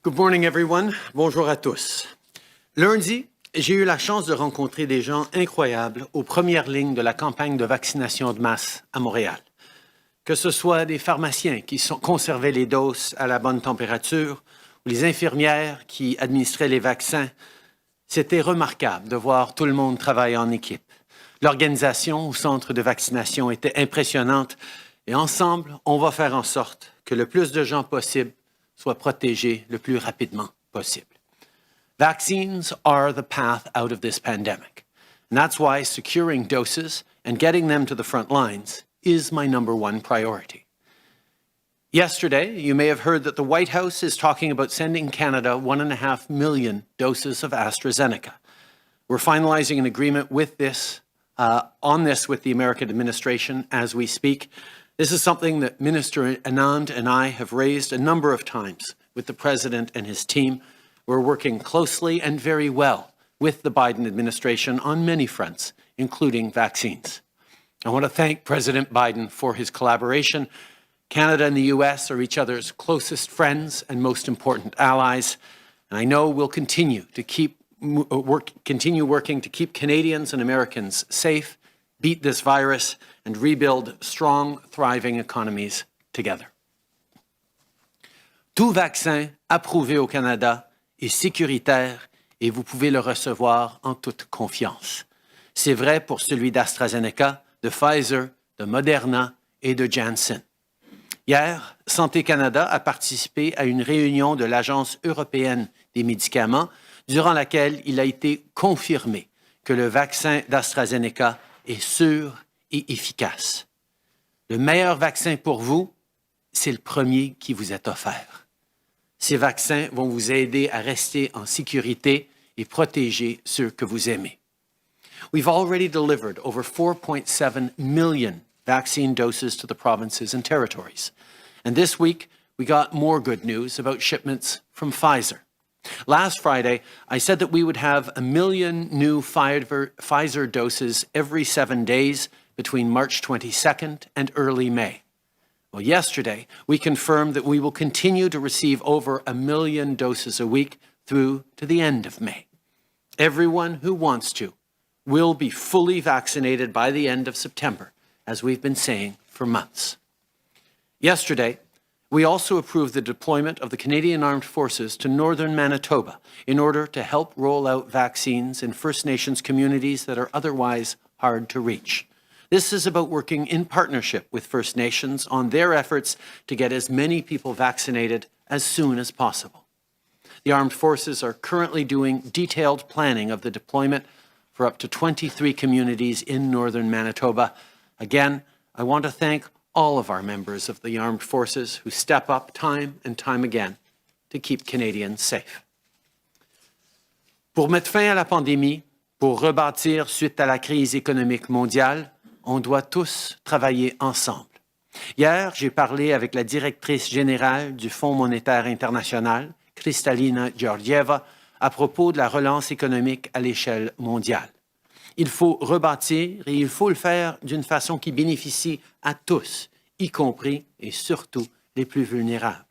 Good morning, everyone. Bonjour à tous. Lundi, j'ai eu la chance de rencontrer des gens incroyables aux premières lignes de la campagne de vaccination de masse à Montréal. Que ce soit des pharmaciens qui conservaient les doses à la bonne température ou les infirmières qui administraient les vaccins, c'était remarquable de voir tout le monde travailler en équipe. L'organisation au centre de vaccination était impressionnante et ensemble, on va faire en sorte que le plus de gens possible soient protégés le plus rapidement possible. Vaccines are the path out of this pandemic. And that's why securing doses and getting them to the front lines is my number one priority. Yesterday, you may have heard that the White House is talking about sending Canada 1.5 million doses of AstraZeneca. We're finalizing an agreement with on this with the American administration as we speak. This is something that Minister Anand and I have raised a number of times with the President and his team. We're working closely and very well with the Biden administration on many fronts, including vaccines. I want to thank President Biden for his collaboration. Canada and the U.S. are each other's closest friends and most important allies, and I know we'll continue working to keep Canadians and Americans safe, beat this virus, and rebuild strong, thriving economies together. Tout vaccin approuvé au Canada est sécuritaire et vous pouvez le recevoir en toute confiance. C'est vrai pour celui d'AstraZeneca, de Pfizer, de Moderna et de Janssen. Hier, Santé Canada a participé à une réunion de l'Agence européenne des médicaments durant laquelle il a été confirmé que le vaccin d'AstraZeneca est sûr et efficace. Le meilleur vaccin pour vous, c'est le premier qui vous est offert. Ces vaccins vont vous aider à rester en sécurité et protéger ceux que vous aimez. We've already delivered over 4.7 million vaccine doses to the provinces and territories. And this week, we got more good news about shipments from Pfizer. Last Friday, I said that we would have 1 million new Pfizer doses every 7 days between March 22nd and early May. Well, yesterday, we confirmed that we will continue to receive over 1 million doses a week through to the end of May. Everyone who wants to will be fully vaccinated by the end of September, as we've been saying for months. Yesterday, we also approved the deployment of the Canadian Armed Forces to northern Manitoba in order to help roll out vaccines in First Nations communities that are otherwise hard to reach. This is about working in partnership with First Nations on their efforts to get as many people vaccinated as soon as possible. The Armed Forces are currently doing detailed planning of the deployment for up to 23 communities in northern Manitoba. Again, I want to thank all of our members of the Armed Forces who step up time and time again to keep Canadians safe. Pour mettre fin à la pandémie, pour rebâtir suite à la crise économique mondiale, on doit tous travailler ensemble. Hier, j'ai parlé avec la directrice générale du Fonds monétaire international, Kristalina Georgieva, à propos de la relance économique à l'échelle mondiale. Il faut rebâtir et il faut le faire d'une façon qui bénéficie à tous, y compris et surtout les plus vulnérables.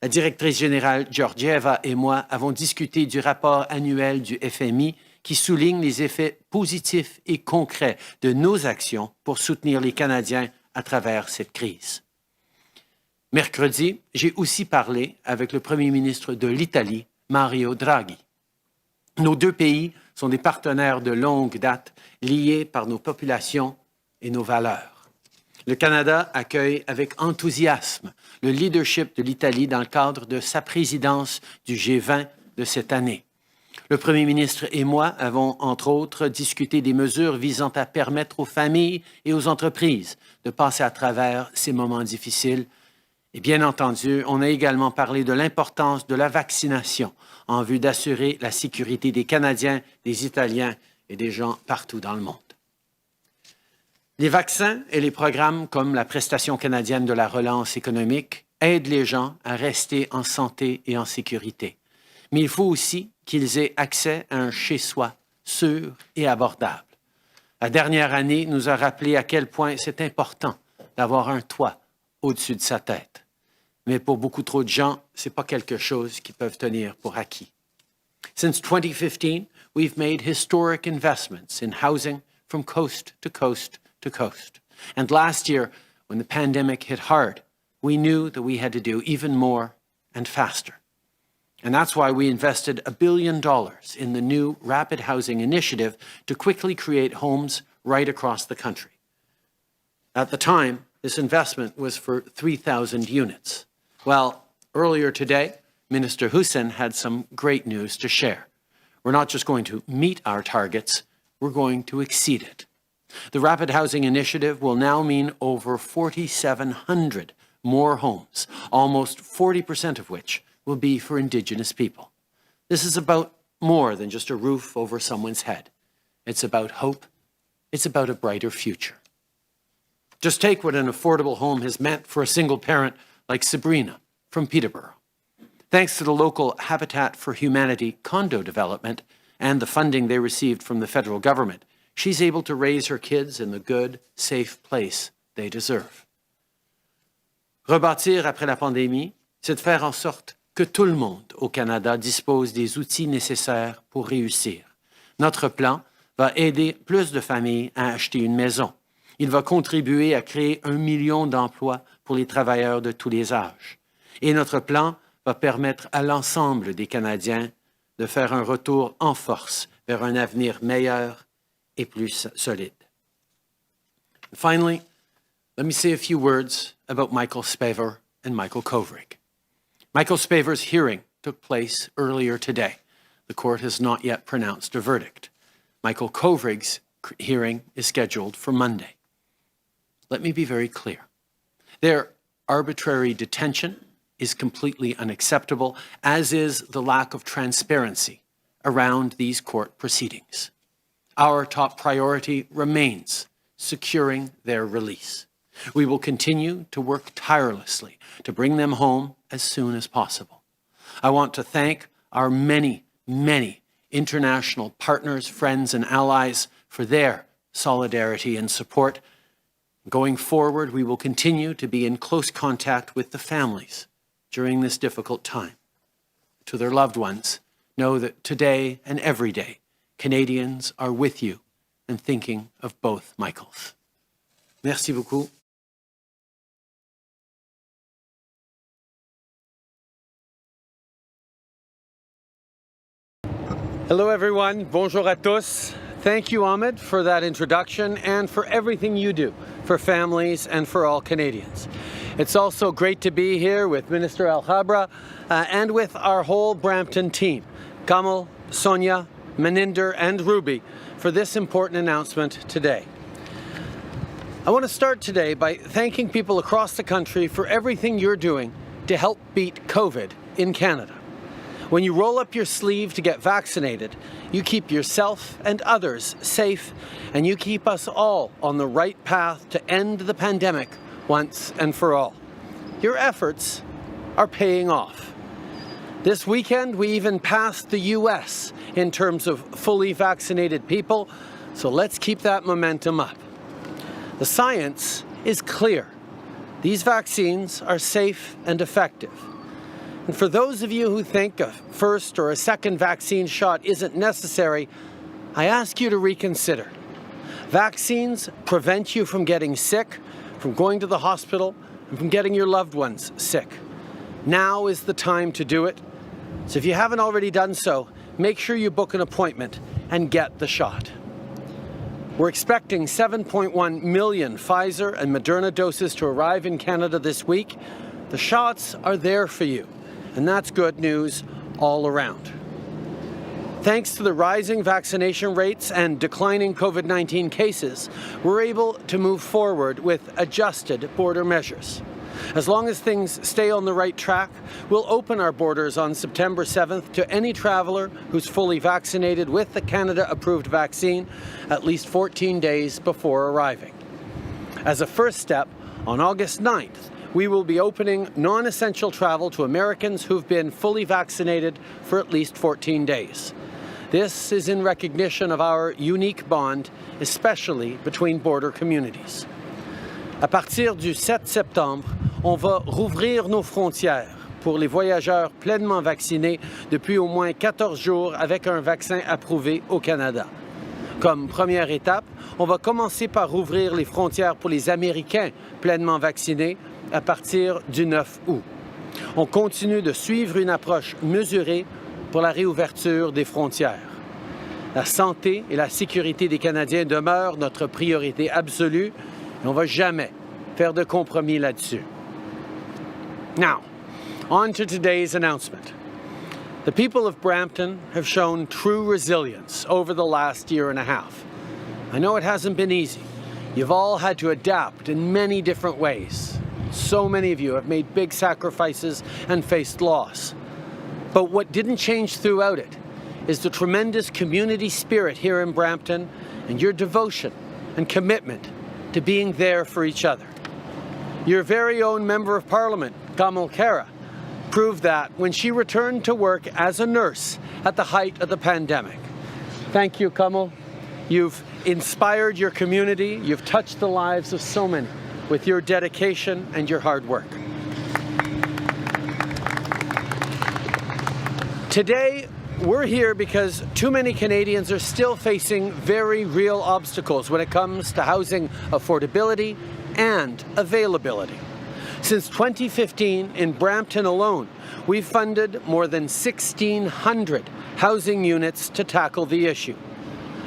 La directrice générale Georgieva et moi avons discuté du rapport annuel du FMI qui souligne les effets positifs et concrets de nos actions pour soutenir les Canadiens à travers cette crise. Mercredi, j'ai aussi parlé avec le premier ministre de l'Italie, Mario Draghi. Nos deux pays sont des partenaires de longue date liés par nos populations et nos valeurs. Le Canada accueille avec enthousiasme le leadership de l'Italie dans le cadre de sa présidence du G20 de cette année. Le premier ministre et moi avons, entre autres, discuté des mesures visant à permettre aux familles et aux entreprises de passer à travers ces moments difficiles. Et bien entendu, on a également parlé de l'importance de la vaccination en vue d'assurer la sécurité des Canadiens, des Italiens et des gens partout dans le monde. Les vaccins et les programmes comme la Prestation canadienne de la relance économique aident les gens à rester en santé et en sécurité. Mais il faut aussi qu'ils aient accès à un chez-soi sûr et abordable. La dernière année nous a rappelé à quel point c'est important d'avoir un toit au-dessus de sa tête. Mais pour beaucoup trop de gens, ce n'est pas quelque chose qu'ils peuvent tenir pour acquis. Since 2015, we've made historic investments in housing from coast to coast to coast. And last year, when the pandemic hit hard, we knew that we had to do even more and faster. And that's why we invested $1 billion in the new Rapid Housing Initiative to quickly create homes right across the country. At the time, this investment was for 3,000 units. Well, earlier today, Minister Hussen had some great news to share. We're not just going to meet our targets, we're going to exceed it. The Rapid Housing Initiative will now mean over 4,700 more homes, almost 40% of which will be for Indigenous people. This is about more than just a roof over someone's head. It's about hope. It's about a brighter future. Just take what an affordable home has meant for a single parent like Sabrina from Peterborough. Thanks to the local Habitat for Humanity condo development and the funding they received from the federal government, she's able to raise her kids in the good, safe place they deserve. Rebâtir après la pandémie, c'est de faire en sorte que tout le monde au Canada dispose des outils nécessaires pour réussir. Notre plan va aider plus de familles à acheter une maison. Il va contribuer à créer 1 million d'emplois pour les travailleurs de tous les âges. Et notre plan va permettre à l'ensemble des Canadiens de faire un retour en force vers un avenir meilleur et plus solide. Finally, let me say a few words about Michael Spavor and Michael Kovrig. Michael Spavor's hearing took place earlier today. The court has not yet pronounced a verdict. Michael Kovrig's hearing is scheduled for Monday. Let me be very clear. Their arbitrary detention is completely unacceptable, as is the lack of transparency around these court proceedings. Our top priority remains securing their release. We will continue to work tirelessly to bring them home as soon as possible. I want to thank our many, many international partners, friends, and allies for their solidarity and support. Going forward, we will continue to be in close contact with the families during this difficult time. To their loved ones, know that today and every day, Canadians are with you and thinking of both Michaels. Merci beaucoup. Hello, everyone. Bonjour à tous. Thank you, Ahmed, for that introduction and for everything you do for families and for all Canadians. It's also great to be here with Minister Alhabra and with our whole Brampton team, Kamal, Sonia, Maninder, and Ruby, for this important announcement today. I want to start today by thanking people across the country for everything you're doing to help beat COVID in Canada. When you roll up your sleeve to get vaccinated, you keep yourself and others safe, and you keep us all on the right path to end the pandemic once and for all. Your efforts are paying off. This weekend, we even passed the US in terms of fully vaccinated people, so let's keep that momentum up. The science is clear. These vaccines are safe and effective. And for those of you who think a first or a second vaccine shot isn't necessary, I ask you to reconsider. Vaccines prevent you from getting sick, from going to the hospital, and from getting your loved ones sick. Now is the time to do it. So if you haven't already done so, make sure you book an appointment and get the shot. We're expecting 7.1 million Pfizer and Moderna doses to arrive in Canada this week. The shots are there for you, and that's good news all around. Thanks to the rising vaccination rates and declining COVID-19 cases, we're able to move forward with adjusted border measures. As long as things stay on the right track, we'll open our borders on September 7th to any traveler who's fully vaccinated with the Canada-approved vaccine at least 14 days before arriving. As a first step, on August 9th, we will be opening non-essential travel to Americans who've been fully vaccinated for at least 14 days. This is in recognition of our unique bond, especially between border communities. À partir du 7 septembre, on va rouvrir nos frontières pour les voyageurs pleinement vaccinés depuis au moins 14 jours avec un vaccin approuvé au Canada. Comme première étape, on va commencer par rouvrir les frontières pour les Américains pleinement vaccinés à partir du 9 août. On continue de suivre une approche mesurée pour la réouverture des frontières. La santé et la sécurité des Canadiens demeurent notre priorité absolue et on ne va jamais faire de compromis là-dessus. Now, on to today's announcement. The people of Brampton have shown true resilience over the last year and a half. I know it hasn't been easy. You've all had to adapt in many different ways. So many of you have made big sacrifices and faced loss. But what didn't change throughout it is the tremendous community spirit here in Brampton and your devotion and commitment to being there for each other. Your very own Member of Parliament, Kamal Khera, proved that when she returned to work as a nurse at the height of the pandemic. Thank you, Kamal. You've inspired your community. You've touched the lives of so many with your dedication and your hard work. Today, we're here because too many Canadians are still facing very real obstacles when it comes to housing affordability and availability. Since 2015, in Brampton alone, we've funded more than 1,600 housing units to tackle the issue.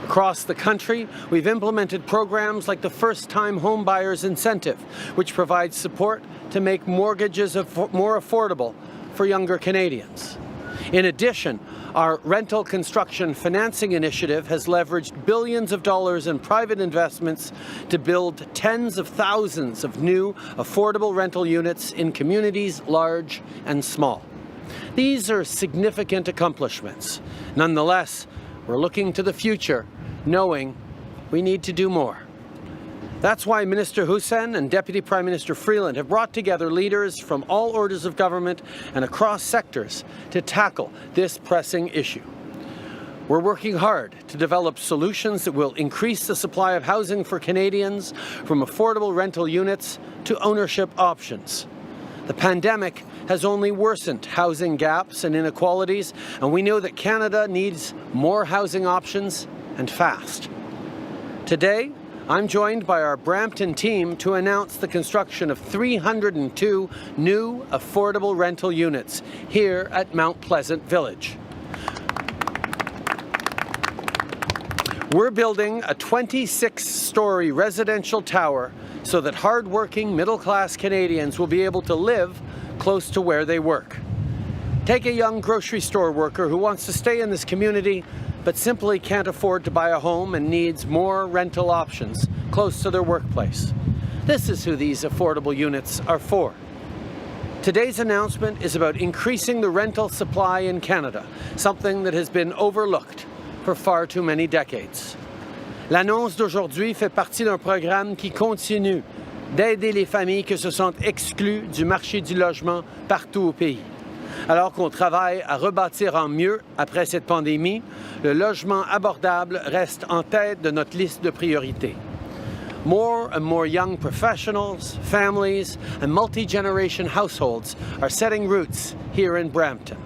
Across the country, we've implemented programs like the First-Time Homebuyers Incentive, which provides support to make mortgages more affordable for younger Canadians. In addition, our rental construction financing initiative has leveraged billions of dollars in private investments to build tens of thousands of new, affordable rental units in communities large and small. These are significant accomplishments. Nonetheless, we're looking to the future, knowing we need to do more. That's why Minister Hussen and Deputy Prime Minister Freeland have brought together leaders from all orders of government and across sectors to tackle this pressing issue. We're working hard to develop solutions that will increase the supply of housing for Canadians, from affordable rental units to ownership options. The pandemic has only worsened housing gaps and inequalities, and we know that Canada needs more housing options and fast. Today, I'm joined by our Brampton team to announce the construction of 302 new affordable rental units here at Mount Pleasant Village. We're building a 26-story residential tower so that hard-working middle-class Canadians will be able to live close to where they work. Take a young grocery store worker who wants to stay in this community but simply can't afford to buy a home and needs more rental options close to their workplace. This is who these affordable units are for. Today's announcement is about increasing the rental supply in Canada, something that has been overlooked for far too many decades. L'annonce d'aujourd'hui fait partie d'un programme qui continue d'aider les familles qui se sentent exclues du marché du logement partout au pays. Alors qu'on travaille à rebâtir en mieux après cette pandémie, le logement abordable reste en tête de notre liste de priorités. More and more young professionals, families, and multi-generation households are setting roots here in Brampton.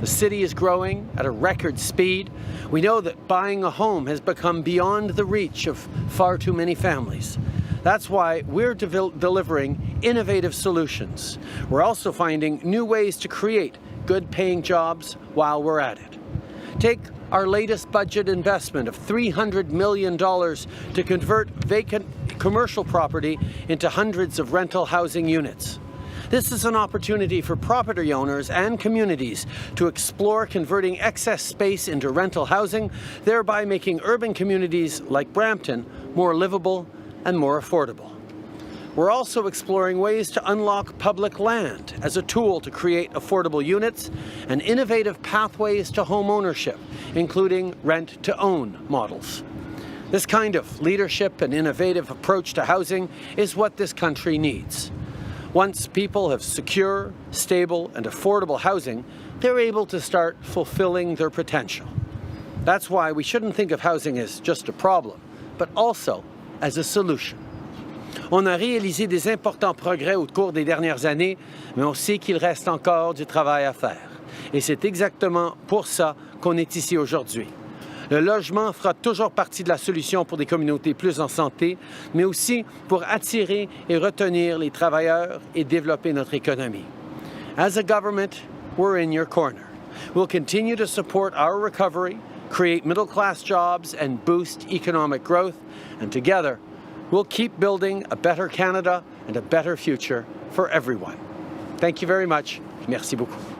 The city is growing at a record speed. We know that buying a home has become beyond the reach of far too many families. That's why we're delivering innovative solutions. We're also finding new ways to create good-paying jobs while we're at it. Take our latest budget investment of $300 million to convert vacant commercial property into hundreds of rental housing units. This is an opportunity for property owners and communities to explore converting excess space into rental housing, thereby making urban communities like Brampton more livable and more affordable. We're also exploring ways to unlock public land as a tool to create affordable units and innovative pathways to home ownership, including rent-to-own models. This kind of leadership and innovative approach to housing is what this country needs. Once people have secure, stable, and affordable housing, they're able to start fulfilling their potential. That's why we shouldn't think of housing as just a problem, but also as a solution. On a réalisé des importants progrès au cours des dernières années, mais on sait qu'il reste encore du travail à faire. Et c'est exactement pour ça qu'on est ici aujourd'hui. Le logement fera toujours partie de la solution pour des communautés plus en santé, mais aussi pour attirer et retenir les travailleurs et développer notre économie. As a government, we're in your corner. We'll continue to support our recovery, create middle-class jobs, and boost economic growth, and together, we'll keep building a better Canada and a better future for everyone. Thank you very much. Merci beaucoup.